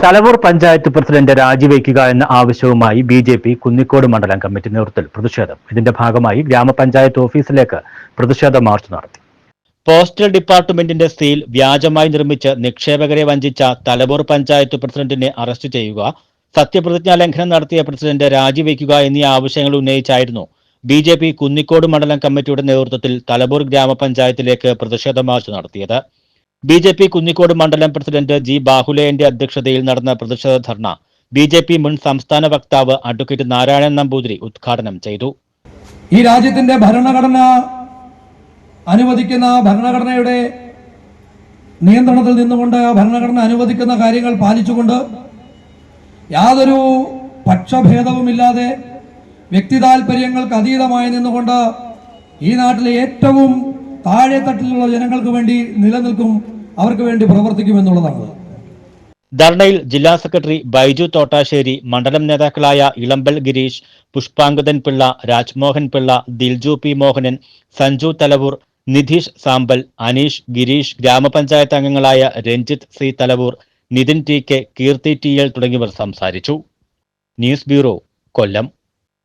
Thalavoor panchayat president രാജിവെക്കുക എന്ന ആവശ്യവുമായി BJP. Kunnicode മണ്ഡലം കമ്മിറ്റി നേതൃത്വത്തിൽ പ്രതിഷേധം. ഇതിന്റെ ഭാഗമായി ഗ്രാമപഞ്ചായത്ത് ഓഫീസിലേക്ക് പ്രതിഷേധ മാർച്ച് നടത്തി. പോസ്റ്റൽ ഡിപ്പാർട്ട്മെന്റിന്റെ സീൽ വ്യാജമായി നിർമ്മിച്ച് നിക്ഷേപകരെ വഞ്ചിച്ച തലവൂർ പഞ്ചായത്ത് പ്രസിഡന്റിനെ അറസ്റ്റ് ചെയ്യുക, സത്യപ്രതിജ്ഞാ ലംഘനം നടത്തിയ പ്രസിഡന്റ് രാജിവെക്കുക എന്നീ ആവശ്യങ്ങൾ ഉന്നയിച്ചായിരുന്നു ബി.ജെ.പി. കുന്നിക്കോട് മണ്ഡലം കമ്മിറ്റിയുടെ നേതൃത്വത്തിൽ തലവൂർ ഗ്രാമപഞ്ചായത്തിലേക്ക് പ്രതിഷേധ മാർച്ച് നടത്തിയത്. ബി.ജെ.പി. കുന്നിക്കോട് മണ്ഡലം പ്രസിഡന്റ് ജി. ബാഹുലയന്റെ അധ്യക്ഷതയിൽ നടന്ന പ്രതിഷേധ ധർണ ബി.ജെ.പി. മുൻ സംസ്ഥാന വക്താവ് അഡ്വക്കേറ്റ് നാരായണൻ നമ്പൂതിരി ഉദ്ഘാടനം ചെയ്തു. ഈ രാജ്യത്തിന്റെ ഭരണഘടന അനുവദിക്കുന്ന ഭരണഘടനയുടെ നിയന്ത്രണത്തിൽ നിന്നുകൊണ്ട് ഭരണഘടന അനുവദിക്കുന്ന കാര്യങ്ങൾ പാലിച്ചുകൊണ്ട് യാതൊരു പക്ഷഭേദവുമില്ലാതെ വ്യക്തി താൽപര്യങ്ങൾക്ക് അതീതമായി നിന്നുകൊണ്ട് ഈ നാട്ടിലെ ഏറ്റവും താഴെത്തട്ടിലുള്ള ജനങ്ങൾക്ക് വേണ്ടി നിലനിൽക്കും, അവർക്ക് വേണ്ടി പ്രവർത്തിക്കുമെന്നുള്ളതാണ്. ധർണയിൽ ജില്ലാ സെക്രട്ടറി ബൈജു തോട്ടാശ്ശേരി, മണ്ഡലം നേതാക്കളായ ഇളമ്പൽ ഗിരീഷ്, പുഷ്പാങ്കദൻ പിള്ള, രാജ്മോഹൻ പിള്ള, ദിൽജു പി മോഹനൻ, സഞ്ജു തലവൂർ, നിധീഷ് സാമ്പൽ, അനീഷ് ഗിരീഷ്, ഗ്രാമപഞ്ചായത്ത് അംഗങ്ങളായ Ranjith C Thalavoor, Nithin T K, Keerthi T L തുടങ്ങിയവർ സംസാരിച്ചു. ന്യൂസ് ബ്യൂറോ, കൊല്ലം.